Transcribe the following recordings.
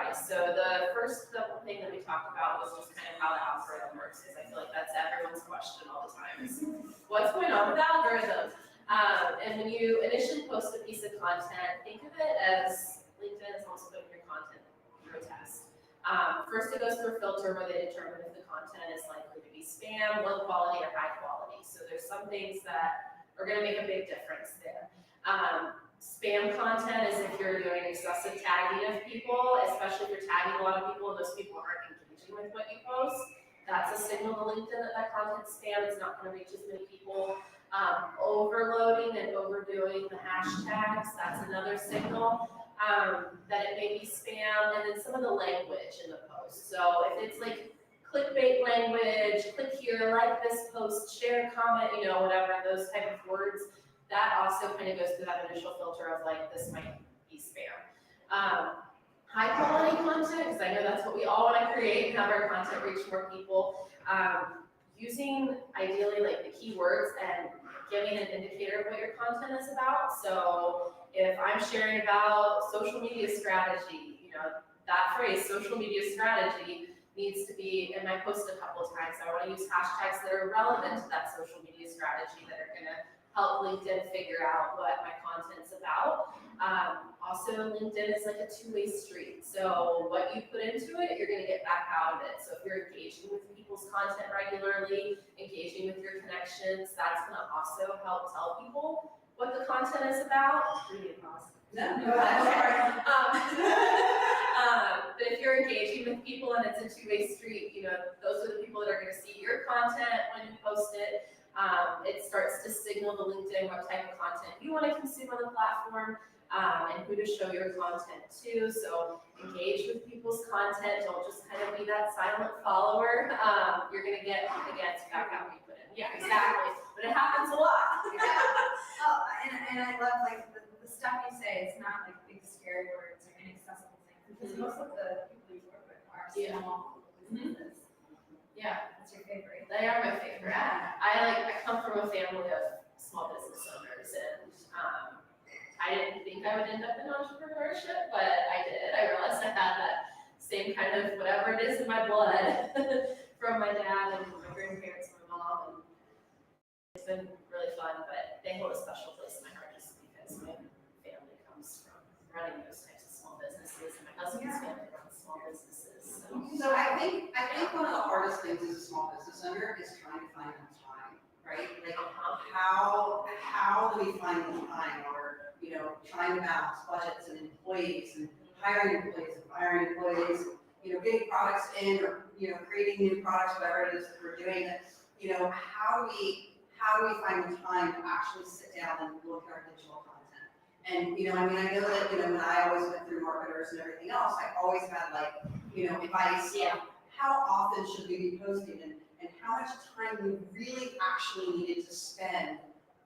KPIs. So the first thing that we talked about was just kind of how the algorithm works, because I feel like that's everyone's question all the time is, what's going on with the algorithm? And when you initially post a piece of content, think of it as LinkedIn is almost putting your content through a test. First it goes through a filter where they determine if the content is likely to be spam, low quality, or high quality. So there's some things that are going to make a big difference there. Spam content is if you're doing excessive tagging of people, especially if you're tagging a lot of people and those people aren't engaging with what you post. That's a signal to LinkedIn that that content's spam. It's not going to reach as many people. Overloading and overdoing the hashtags, that's another signal that it may be spam. And then some of the language in the post. So if it's like clickbait language, click here, like this post, share, comment, whatever, those type of words, that also kind of goes through that initial filter of like, this might be spam. High quality content, because I know that's what we all want to create and have our content reach more people. Using ideally like the keywords and giving an indicator of what your content is about. So if I'm sharing about social media strategy, that phrase, social media strategy, needs to be in my post a couple of times. I want to use hashtags that are relevant to that social media strategy that are going to help LinkedIn figure out what my content's about. Also, LinkedIn is like a two-way street. So what you put into it, you're going to get back out of it. So if you're engaging with people's content regularly, engaging with your connections, that's going to also help tell people what the content is about. No, but if you're engaging with people and it's a two-way street, those are the people that are going to see your content when you post it. It starts to signal to LinkedIn what type of content you want to consume on the platform and who to show your content to. So engage with people's content. Don't just kind of be that silent follower. You're going to get, again, it's back out what you put in. Yeah, exactly. But it happens a lot. And I love like the stuff you say. It's not like big scary words or inaccessible things because most of the people you work with are small businesses. Yeah, that's your favorite. They are my favorite. I come from a family of small business owners, and I didn't think I would end up in entrepreneurship, but I did. I realized I had that same kind of whatever it is in my blood from my dad and my grandparents, my mom, and it's been really fun. But they hold a special place in my heart just because my family comes from running those types of small businesses, and my husband's family runs small businesses. So I think one of the hardest things as a small business owner is trying to find the time, right? Like how do we find the time, or trying to balance budgets and employees and hiring employees and firing employees, getting products in, or creating new products, whatever it is that we're doing. That how do we find the time to actually sit down and look at our digital content? And, I know that, when I always went through marketers and everything else, I always had advice of how often should we be posting and how much time we really actually needed to spend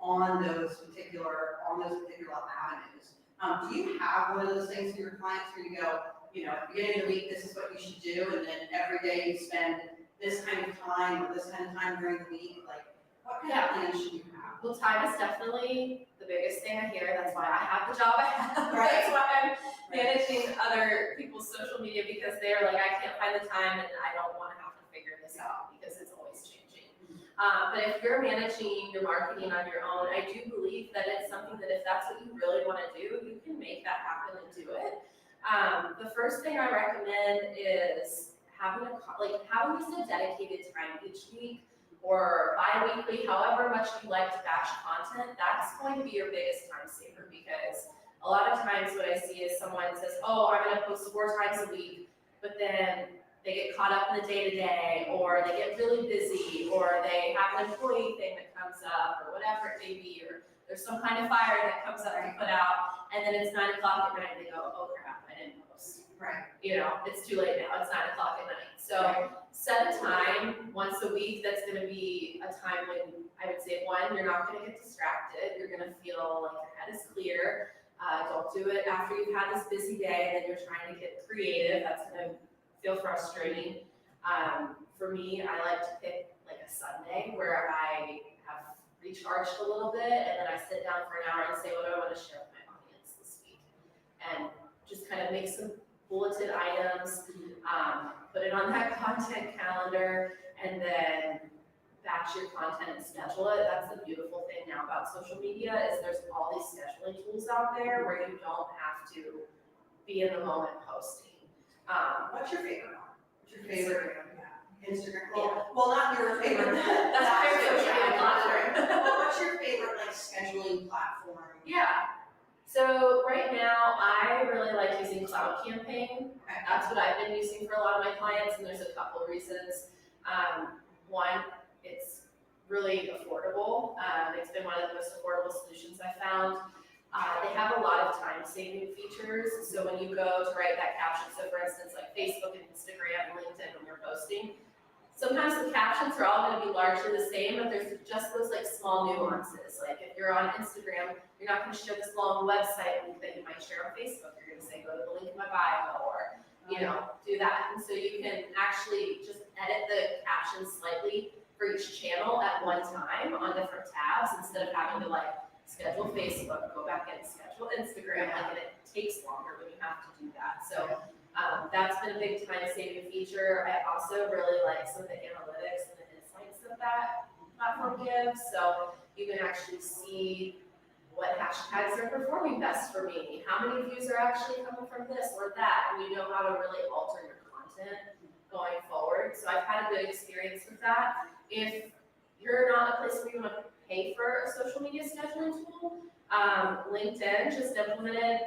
on those particular avenues. Do you have one of those things for your clients where you go, at the beginning of the week, this is what you should do, and then every day you spend this kind of time or this kind of time during the week? What kind of plan should you have? Well, time is definitely the biggest thing I hear. That's why I have the job I have. Right. That's why I'm managing other people's social media, because they're like, I can't find the time and I don't want to have to figure this out because it's always changing. But if you're managing your marketing on your own, I do believe that it's something that if that's what you really want to do, you can make that happen and do it. The first thing I recommend is having just a dedicated time each week or bi-weekly, however much you like to batch content. That's going to be your biggest time saver, because a lot of times what I see is someone says, oh, I'm going to post 4 times a week, but then they get caught up in the day-to-day, or they get really busy, or they have an employee thing that comes up, or whatever it may be, or there's some kind of fire that comes up to put out, and then it's 9 o'clock at night, and they go, oh crap, I didn't post. Right. It's too late now, it's 9 o'clock at night. So set a time once a week that's gonna be a time when, I would say, 1, you're not gonna get distracted, you're gonna feel like your head is clear. Don't do it after you've had this busy day and then you're trying to get creative. That's gonna feel frustrating. For me, I like to pick like a Sunday where I have recharged a little bit, and then I sit down for an hour and say, what do I want to share with my audience this week? And just kind of make some bulleted items, put it on that content calendar, and then batch your content and schedule it. That's the beautiful thing now about social media is there's all these scheduling tools out there where you don't have to be in the moment posting. What's your favorite one? What's your favorite Instagram? Yeah. Well, not your favorite. That's my favorite social media platform. Well, what's your favorite like scheduling platform? Yeah. So right now, I really like using Cloud Campaign. Okay. That's what I've been using for a lot of my clients, and there's a couple reasons. One, it's really affordable. It's been one of the most affordable solutions I found. They have a lot of time-saving features. So when you go to write that caption, so for instance, like Facebook and Instagram and LinkedIn when you're posting, sometimes the captions are all gonna be largely the same, but there's just those like small nuances. Like if you're on Instagram, you're not gonna share this long website link that you might share on Facebook. You're gonna say, go to the link in my bio, or, you know, do that. And so you can actually just edit the captions slightly for each channel at one time on different tabs instead of having to like schedule Facebook, go back and schedule Instagram, like, and it takes longer when you have to do that. So that's been a big time-saving feature. I also really like some of the analytics and the insights that that platform gives. So you can actually see what hashtags are performing best for me, how many views are actually coming from this or that, and you know how to really alter your content going forward. So I've had a good experience with that. If you're not a place where you want to pay for a social media scheduling tool, LinkedIn just implemented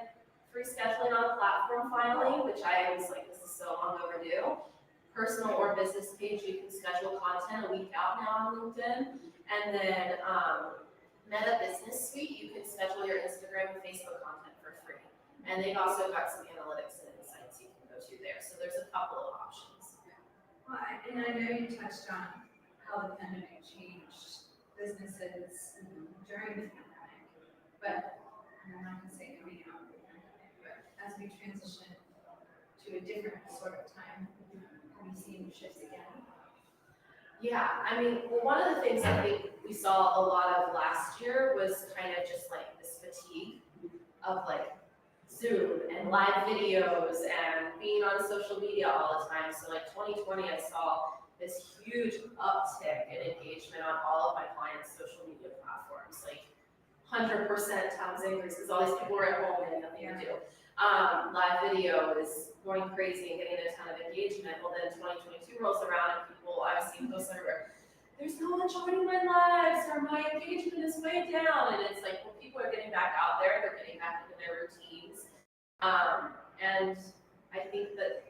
free scheduling on the platform finally, which I was like, this is so long overdue. Personal or business page, you can schedule content a week out now on LinkedIn. And then Meta Business Suite, you can schedule your Instagram and Facebook content for free. And they've also got some analytics and insights you can go to there. So there's a couple of options. Well, and I know you touched on how the pandemic changed businesses during the pandemic, but I'm not gonna say coming out of the pandemic, but as we transition to a different sort of time, have you seen shifts again? Yeah, I mean, well, one of the things I think we saw a lot of last year was kind of just like this fatigue of like Zoom and live videos and being on social media all the time. So like 2020, I saw this huge uptick in engagement on all of my clients' social media platforms, like 100% times increase because all these people were at home and had nothing to do. Live video is going crazy and getting a ton of engagement. Well, then 2022 rolls around and people, I've seen posts everywhere, there's no one joining my lives or my engagement is way down. And it's like, well, people are getting back out there, they're getting back into their routines. And I think that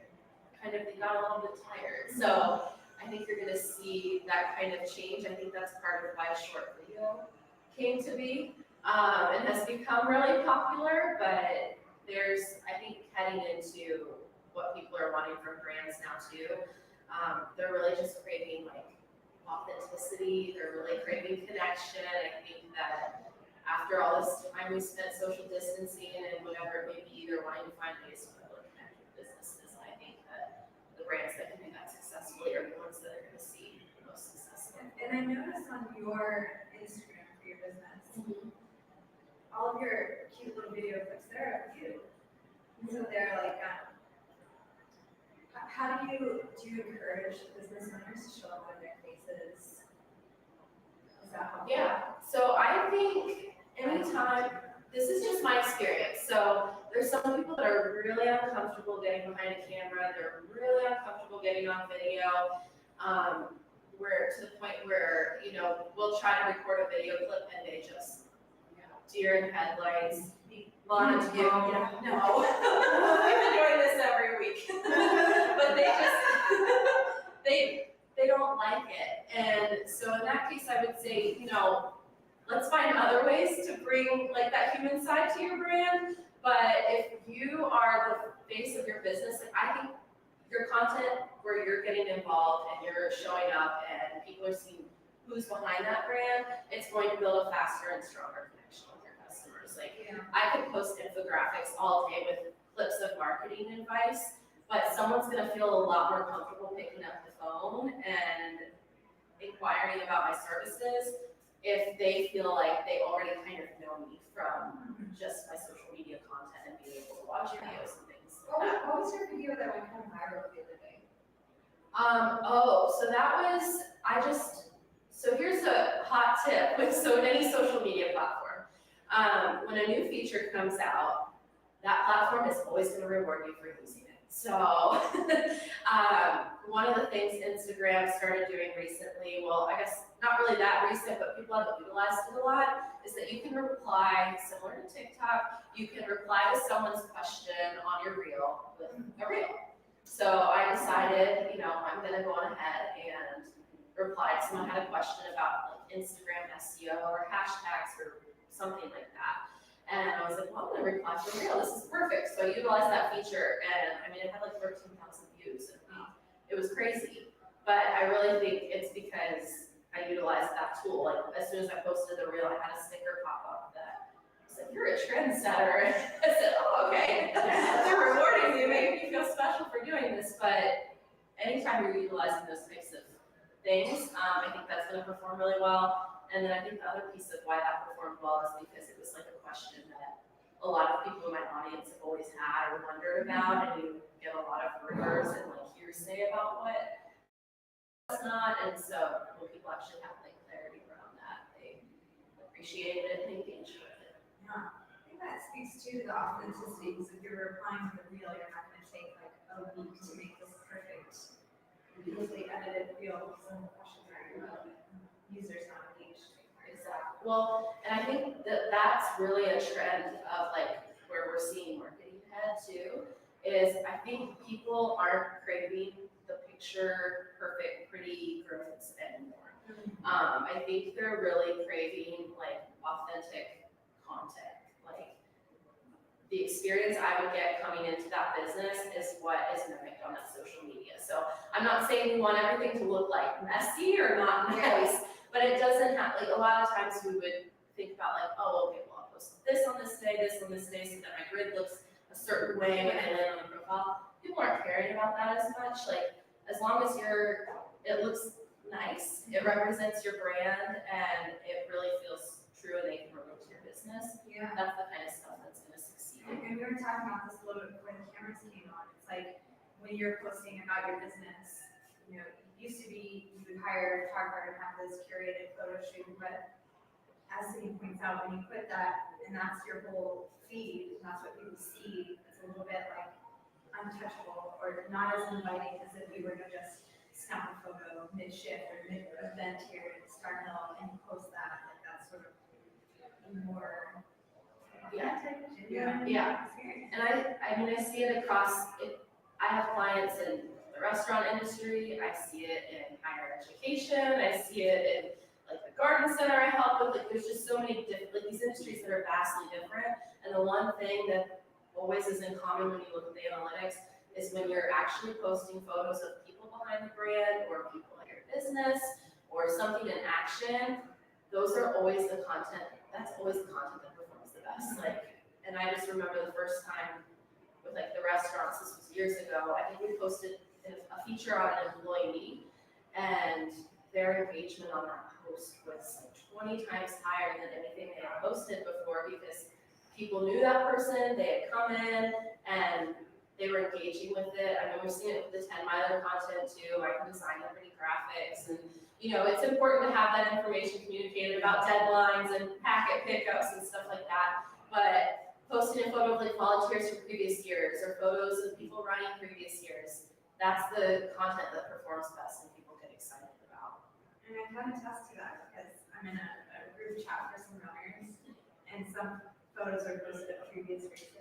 kind of they got a little bit tired. So I think you're gonna see that kind of change. I think that's part of why short video came to be and has become really popular, but there's, I think, heading into what people are wanting from brands now too. They're really just craving like authenticity, they're really craving connection. I think that after all this time we spent social distancing and whatever it may be, they're wanting to find ways to really connect with businesses. And I think that the brands that can do that successfully are the ones that are gonna see the most successful. And I noticed on your Instagram for your business, all of your cute little video clips there are you. So they're like, how do you encourage business owners to show up with their faces? Is that helpful? Yeah, so I think anytime, this is just my experience, so there's some people that are really uncomfortable getting behind a camera, they're really uncomfortable getting on video, where to the point where, you know, we'll try to record a video clip and they just, you know, deer in headlights, monotone, no. We've been doing this every week. But they just, they don't like it. And so in that case, I would say, you know, let's find other ways to bring like that human side to your brand. But if you are the face of your business, like I think your content where you're getting involved and you're showing up and people are seeing who's behind that brand, it's going to build a faster and stronger connection with your customers. Like I could post infographics all day with clips of marketing advice, but someone's gonna feel a lot more comfortable picking up the phone and inquiring about my services if they feel like they already kind of know me from just my social media content and being able to watch videos and things like that. What was your So that was, so here's a hot tip with any social media platform. When a new feature comes out, that platform is always gonna reward you for using it. So, one of the things Instagram started doing recently, well, I guess not really that recent, but people have utilized it a lot, is that you can reply, similar to TikTok, you can reply to someone's question on your reel with a reel. So I decided, I'm gonna go on ahead and reply to someone had a question about like Instagram SEO or hashtags or something like that. And I was like, well, I'm gonna reply for real, this is perfect. So I utilized that feature and it had like 13,000 views in a week. It was crazy. But I really think it's because I utilized that tool. Like as soon as I posted the reel, I had a sticker pop up that said, you're a trendsetter. I said, oh, okay. They're rewarding you, making you feel special for doing this. But anytime you're utilizing those types of things, I think that's gonna perform really well. And then I think the other piece of why that performed well is because it was like a question that a lot of people in my audience have always had or wondered about, and you get a lot of rumors and like hearsay about what's not, and so when people actually have like clarity around that, they appreciate it and engage with it. Yeah, I think that speaks to the authenticity, because if you're replying to the reel, you're not gonna take like a week to make this perfect, beautifully edited reel, so the questions are irrelevant, users not engaged. Exactly. Well, and I think that that's really a trend of like where we're seeing marketing head too, is I think people aren't craving the picture perfect, pretty growths anymore. I think they're really craving like authentic content. Like the experience I would get coming into that business is what is mimicked on that social media. So I'm not saying we want everything to look like messy or not nice, but it doesn't have, like a lot of times we would think about like, oh, okay, well I'll post this on this day, so that my grid looks a certain way when I land on the profile. People aren't caring about that as much. Like as long as it looks nice, it represents your brand, and it really feels true and they can relate to your business. Yeah. That's the kind of stuff that's gonna succeed. And we were talking about this a little bit before the cameras came on. It's like when you're posting about your business, it used to be you would hire a photographer to have this curated photo shoot, but as Cindy points out, when you put that and that's your whole feed, and that's what people see, it's a little bit like untouchable or not as inviting as if you were to just snap a photo mid-shift or mid-event here at Star Hill and post that. Like that's sort of more authentic, genuine experience. And I see it across it. I have clients in the restaurant industry, I see it in higher education, I see it in like the garden center I help with. Like there's just so many different, like these industries that are vastly different. And the one thing that always is in common when you look at the analytics is when you're actually posting photos of people behind the brand or people in your business or something in action, those are always the content, that's always the content that performs the best. Like, and I just remember the first time with like the restaurants, this was years ago, I think we posted a feature on an employee, and their engagement on that post was like 20 times higher than anything they had posted before, because people knew that person, they had come in, and they were engaging with it. I mean, we've seen it with the 10-miler content too. I can design the pretty graphics, and it's important to have that information communicated about deadlines and packet pickups and stuff like that. But posting a photo of like volunteers from previous years or photos of people running previous years, that's the content that performs best and people get excited about. And I can attest to that because I'm in a group chat for some runners, and some photos are posted of previous races,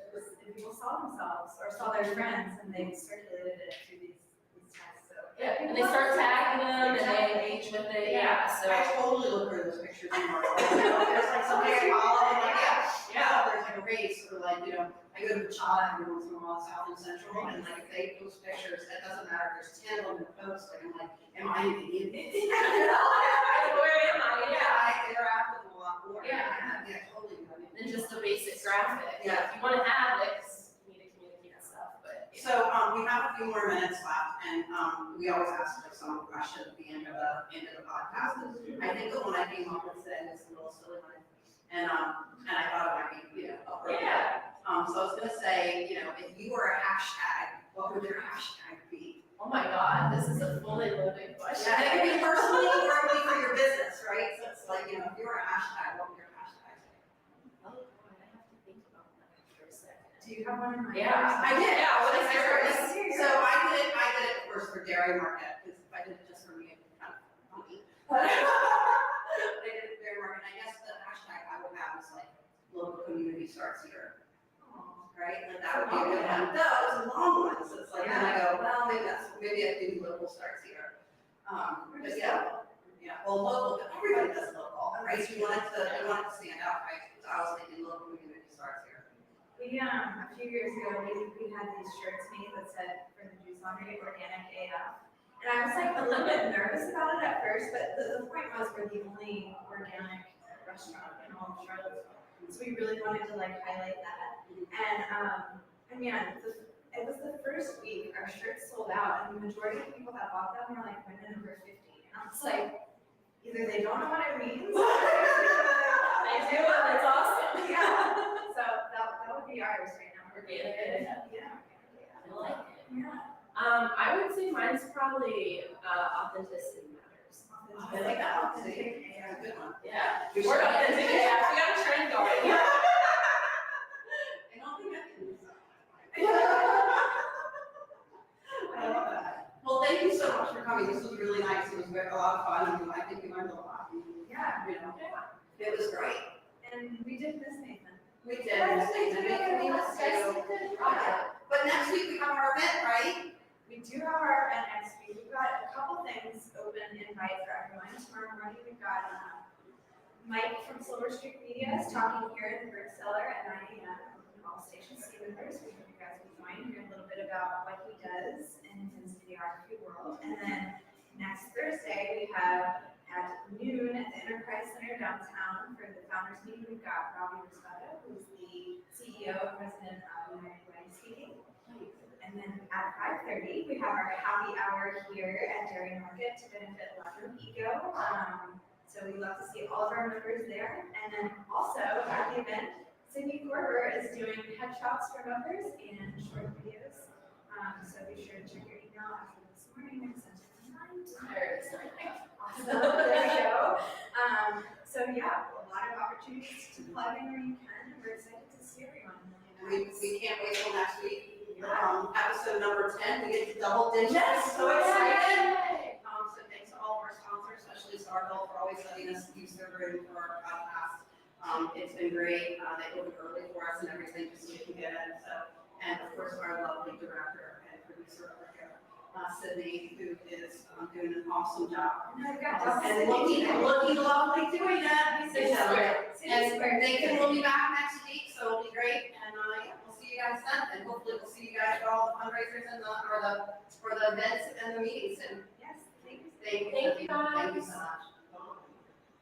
and people saw themselves or saw their friends, and they circulated it through these tests. So Yeah, and they start tagging them and they engage with it. Yeah, so I totally look for those pictures anymore. There's like somebody I follow, and like, there's like a race, or like, I go to the Chada every once in a while, South and Central, and like if they post pictures, it doesn't matter if there's 10 of them that post, like, I'm like, am I the idiot? where am I? Yeah. I interact with them a lot more. Yeah. Yeah, totally. And just a basic graphic. Yeah. If you want to have it, 'cause you need to communicate stuff, but. Yeah. So, we have a few more minutes left, and, we always ask like some question at the end of the podcast. I think the one I came up with today was a little silly one, and I thought it might be, appropriate. Yeah. So I was gonna say, if you were a hashtag, what would your hashtag be? Oh my God, this is a full Do you have one in mind? Yeah. I did. Yeah, what is yours? So I did it of course for Dairy Market, because if I did it just for me, it'd be kind of funny. But I did it for Dairy Market, and I guess the hashtag I would have is like, local community starts here, right? Like that would be a good one. No, it's a long one, so it's like, then I go, well, maybe I do local starts here. But yeah, well, local, everybody does local, right? You want it to stand out, right? So I was thinking local community starts here. We, a few years ago, we had these shirts made that said, for the juice laundry, organic AF. And I was like a little bit nervous about it at first, but the point was we're the only organic restaurant in all of Charlottesville. So we really wanted to like highlight that. And man, it was the first week, our shirts sold out, and the majority of people that bought them were like women over 50. And I was like, either they don't know what it means, or I do, and it's awesome. yeah. So that would be ours right now. Organic. Yeah. I like it. Yeah. I would say mine's probably authenticity matters. I like that one, see? Yeah, good one. Yeah, We we're should- authentic. Yeah, we got a trend going. I don't think I can do something. I love that. Well, thank you so much for coming. This was really nice. It was a lot of fun. And I think we learned a lot. Yeah. You know, it was great. And we did miss Nathan. We did. We missed you. But next week we have our event, right? We do have our event next week. We've got a couple things open invite for everyone. Tomorrow morning, we've got Mike from Silver Streak Media is talking here in the Brick Cellar at 9 a.m. All stations see members. We hope you guys will join, hear a little bit about what he does in his videography world. And then next Thursday, we have at noon at the Enterprise Center downtown for the founders meeting. We've got Robbie Rosado, who's the CEO and president of United Way speaking. And then at 5:30, we have our happy hour here at Dairy Market to benefit Love Ego. So we love to see all of our members there. And then also at the event, Sydney Corber is doing headshots for members and short videos. So be sure to check your email after this morning and send it tonight. Awesome, there we go. So yeah, a lot of opportunities to plug in where you can, and we're excited to see everyone. We can't wait till next week. Episode number 10, we get to double digits. So excited. So thanks to all of our sponsors, especially Starville, for always letting us use their room for our podcast. It's been great. They opened early for us and everything, just so we can get in. So, and of course, our lovely director and producer over here, Sydney, who is doing an awesome job. And I've got And looking lovely doing that. Sydney Square. Nathan will be back next week, so it'll be great. And yeah, we'll see you guys then. And hopefully we'll see you guys for all the fundraisers and for the events and the meetings. And Yes, thanks. thank you. Thank you, guys. Thank you so much.